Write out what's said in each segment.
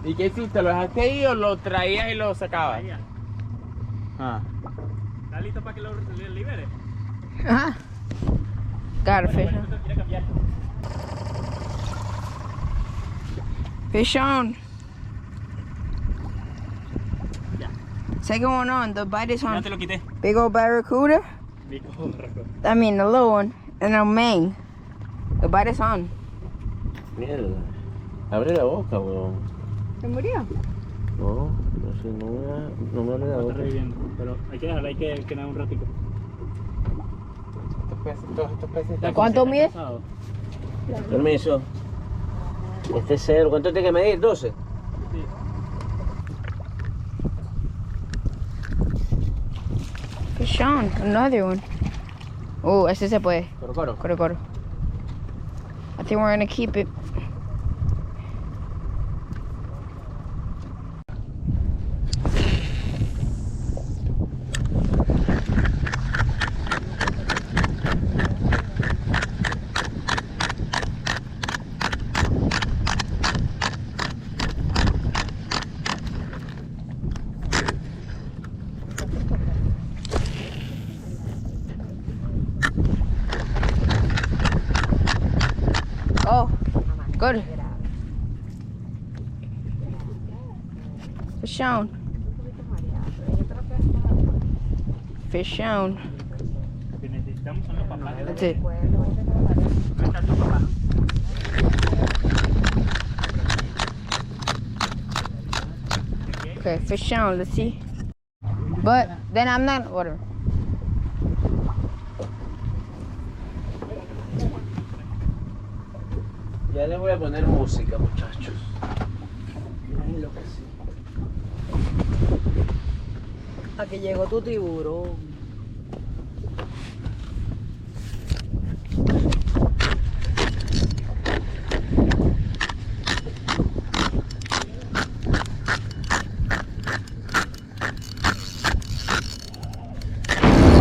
¿Y qué hiciste? ¿Lo dejaste ahí o lo traías y lo sacabas? Ah. ¿Estás listo para que lo libere? Ajá. Got a fish. Fish on. Second one on. The bite is Ya on. te lo quité. Big old barracuda. I mean the little one. And a mang. The bite is on. Mierda. Abre la boca, weón. ¿Se murió? No, no sé, no me abre la Está boca. reviviendo, pero hay que dejarla, hay que dar un ratico. Todos estos peces están... ¿Cuánto mide? Permiso. Este es cero. ¿Cuánto tiene que medir? 12. Fish on. Another one. Oh, ese se puede. Coro. Coro. I think we're gonna keep it. Oh, good. Fish on. Fish on. Lo que necesitamos son los papás. That's it. ¿Dónde está tu papá? Okay, fish on. Let's see. But then I'm not ordering. Ya les voy a poner música, muchachos. Miren lo que sí. Aquí llegó tu tiburón.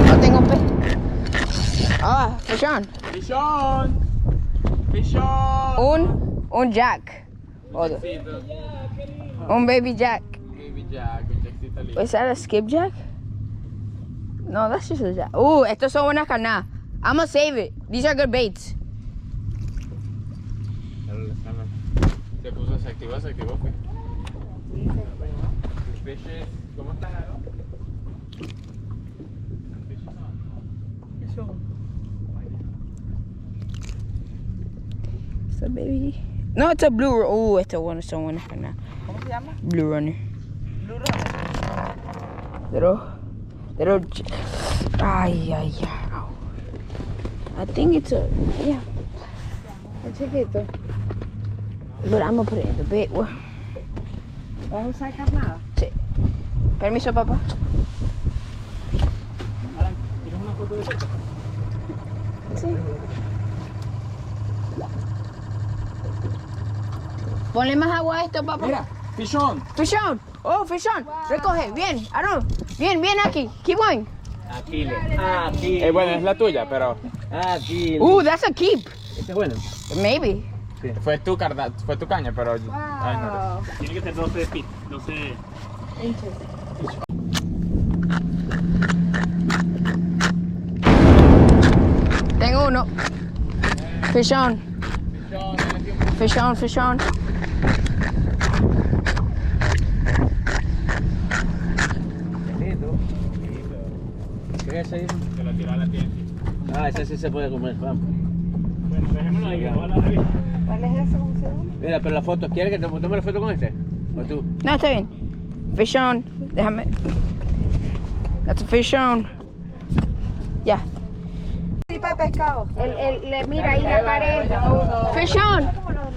No tengo pez. Ah, fish on. ¡Fichón! ¡Fichón! Un jack. Otro. Jackcito. Un baby jack. Baby Jack, un Jackcito lindo. Is that a skipjack? No, that's just a jack. Estos son buenas carnadas. I'm gonna save it. These are good baits. Se activó, pues. Fishes, ¿cómo estás, Aaron? It's a baby. No, it's a blue. Estos son buenas carnadas. ¿Cómo se llama? Blue runner. Blue Runner. Ay. I think it's a, yeah. It's chiquito. But I'm gonna put it in the bait. ¿Vas a usar carnada? Sí. Permiso, papá. Alan, ¿tienes una foto de eso? Sí. Ponle más agua a esto, papá. Mira, fichón. Fish on. Oh, fish on. Recoge. Bien. Aaron. Bien aquí. Keep going. Aquí. Bueno, es la tuya, pero Aquí. That's a keep. Este es bueno. Maybe. fue tu caña, pero... Ay, no. Tiene que ser 12 feet, 12 Inches. Tengo uno. Fish on. Fish on. Lindo. ¿Qué es eso? que la tirada la tiene. Ese sí se puede comer, vamos. Bueno, dejémoslo ahí, que va a la revista. ¿Cuál es ese? ¿Cómo se llama? Mira, pero la foto, ¿quieres que te tome la foto con este? ¿O tú? No, está bien. Fish on. Déjame. That's a fish on. Ya. Tipo de pescado. Le mira ahí la pared. Fish on.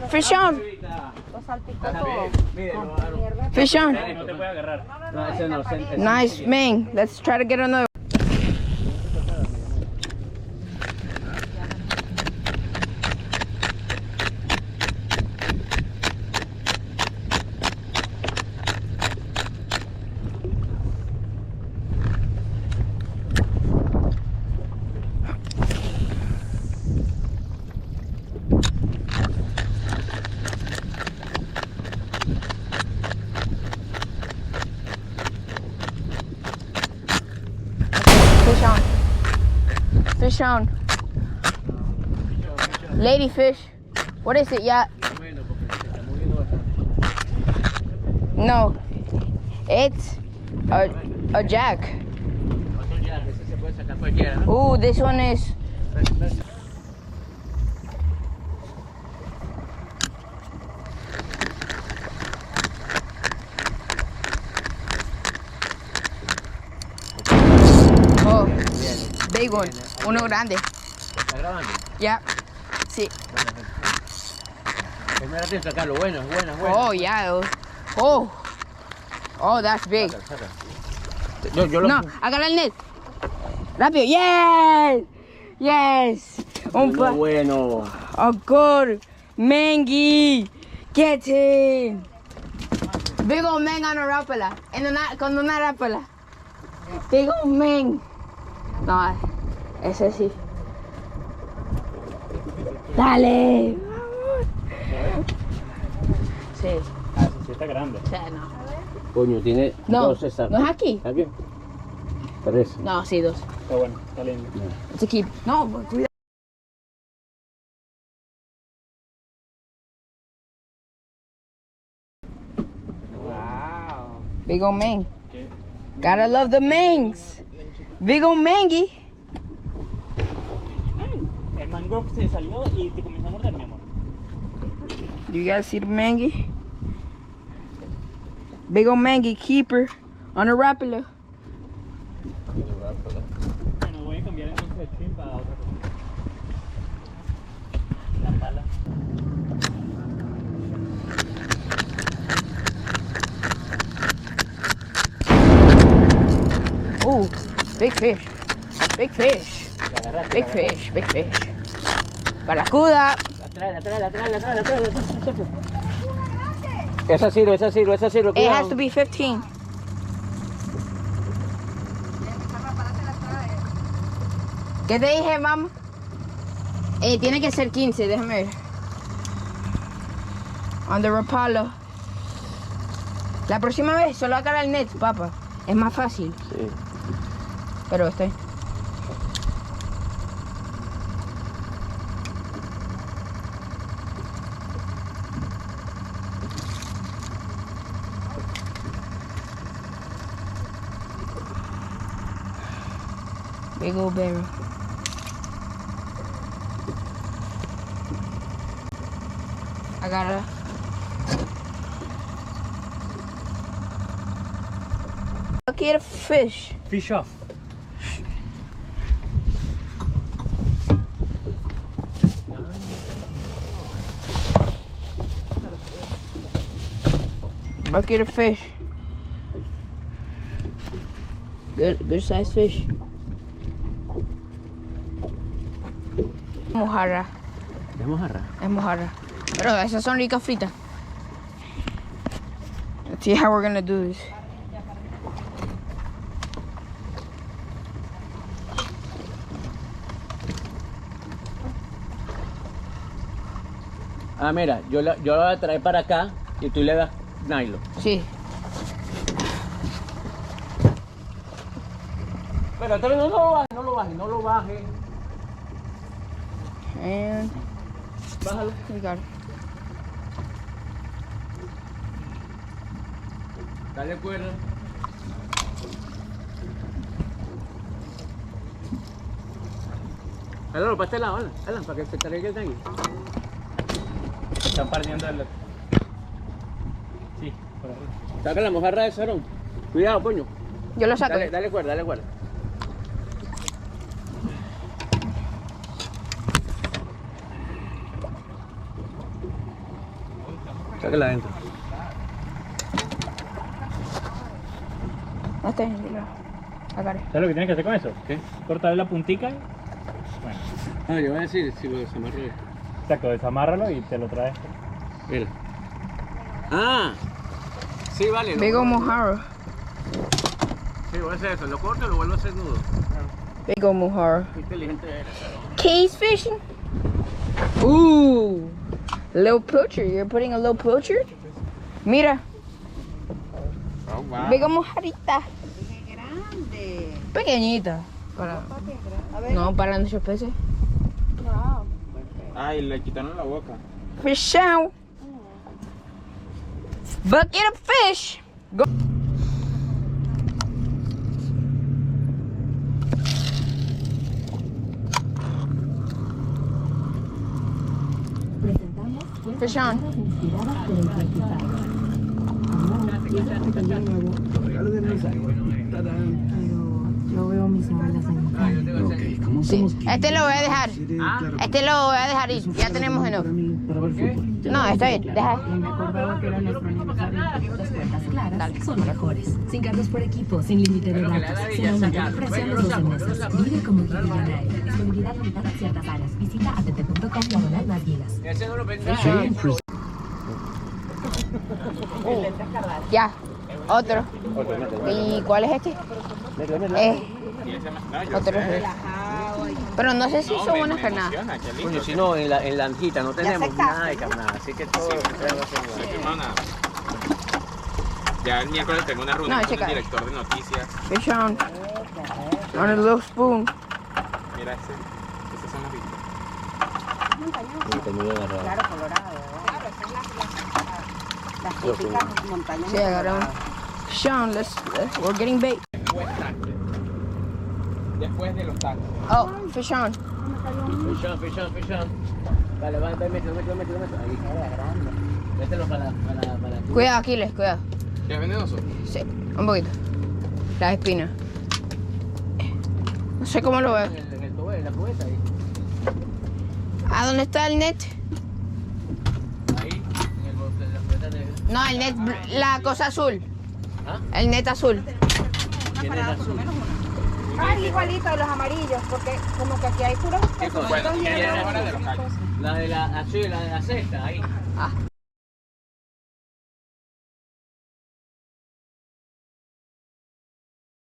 Fish on. Los salpicones. Fish on. No te puede agarrar. No, ese no. Nice, man. Let's try to get another. Fish on. Fish on. Lady fish. What is it? Yeah. No. It's a jack. Ooh, this one is. Oh, big one. Uno grande. ¿Está grabando? Yeah. Sí. Primero tienes que sacarlo. Bueno, es bueno. Oh, yeah. Oh. Oh, that's big. Saca. Yo lo... No, agarra el net. Rápido. Yes. Yes. Bueno. Oh, good. Mengi. Get in. Big old Meng on a rapala. Con una rapala. Big old Meng. No, ese sí. Dale. Sí. Ah, sí está grande. Sí, no. Coño, tiene No, dos exactos. no es aquí. ¿Aquí? Tres. No, sí, dos. Está bueno, está lindo. It's a keep. No, cuidado. Wow. Big old Meng. Gotta love the Mengs. Big old Mengi. El mangrove se salió y te comenzó a morder, mi amor. Do you guys see the Mengi? Big old Mengi keeper on a rapala. Bueno, voy a cambiar entonces el trim para otra cosa. La pala. Ooh, big fish. Big fish. Big fish. Big fish. Barracuda. Atrás. Esa sirve. It has to be 15. ¿Qué te dije, mamá? Tiene que ser 15, déjame ver. On the Rapala. La próxima vez solo agarra el net, papá. Es más fácil. Sí. Pero está ahí. Big old barrel. Agarra. Bucket of fish. Fish off. Bucket of fish. Good sized fish. Mojarra. ¿Es mojarra? Es mojarra. Pero esas son ricas fritas. Let's see how we're gonna do this. Ah, mira, yo la voy a traer para acá y tú le das nylon. Sí. Pero no lo bajes. And Bájalo. we got it. Dale cuerda. Dale, para este lado, Alan, para que se cargue el tanque. Están partiendo el... Sí, por arriba. Saca la mojarra de Sarón. Cuidado, coño. Yo lo saco. Dale cuerda. Sácala adentro. No está bien, yo agarré. ¿Sabes lo que tienes que hacer con eso? ¿Qué? Cortarle la puntica y... Bueno, Ah, yo voy a decir si lo desamarro. exacto, desamárralo y te lo traes. Mira. Ah. Sí, vale. Big old mojarra. Sí, voy a hacer eso. Lo corto y lo vuelvo a hacer nudo. Big old mojarra. Qué inteligente eres. Case fishing. Ooh. Little pilchard. You're putting a little pilchard? Mira. Oh, wow. Big old mojarrita. Grande. Pequeñita. Para... A ver. No, para nuestros peces. Wow. Ay, le quitaron la boca. Fish out. Bucket of fish. Go. Fish on. Yo veo mis malas en Sí. Este lo voy a dejar. Este lo voy a dejar ir. Ya tenemos enough. No, está bien. Deja. me acordaba que era nuestro aniversario. Las cuentas claras son mejores. Sin cargos por equipo, sin límite de datos, sin aumentar el precio a los 12 meses. Vive como millonario. Disponibilidad limitada en ciertas áreas. Visita att.com/más gigas. Ese no lo pensaba. Ya. Otro. ¿Y cuál es este? Y ese más. No, yo Otro. sé. Pero no sé si No, son me buenas carnadas. emociona, qué lindo. Coño, si no, en la anjita no tenemos secaste. nada de carnada, así que todo lo que traigo es igual. Sí, hermana. Ya el miércoles tengo una reunión No, con checa. el director de noticias. Fish on. On a little spoon. Mira ese. Esos son los vistos. Y terminé de agarrar. Claro, colorado. Claro, esas son las típicas montañas. Sí, agarramos. Fish on, we're getting bait. Después taxes. Después de los taxes. Oh, fish on. Pichón. Vale, mételo. Ahí. Mételo para Cuidado, Aquiles, cuidado. ¿Qué es venenoso? Sí, un poquito. Las espinas. No sé cómo lo veo. en el tobe, en la cubeta ahí. ¿A dónde está el net? Ahí, en la cubeta negra. No, el net, la cosa azul. ¿Ah? El net azul. ¿Quién es azul? Ah, igualito de los amarillos, porque como que aquí hay puros ¿Qué cosa? Bueno, pececitos y y es arroz hora de los y callos. cosas. La de la cesta, ahí. Ah.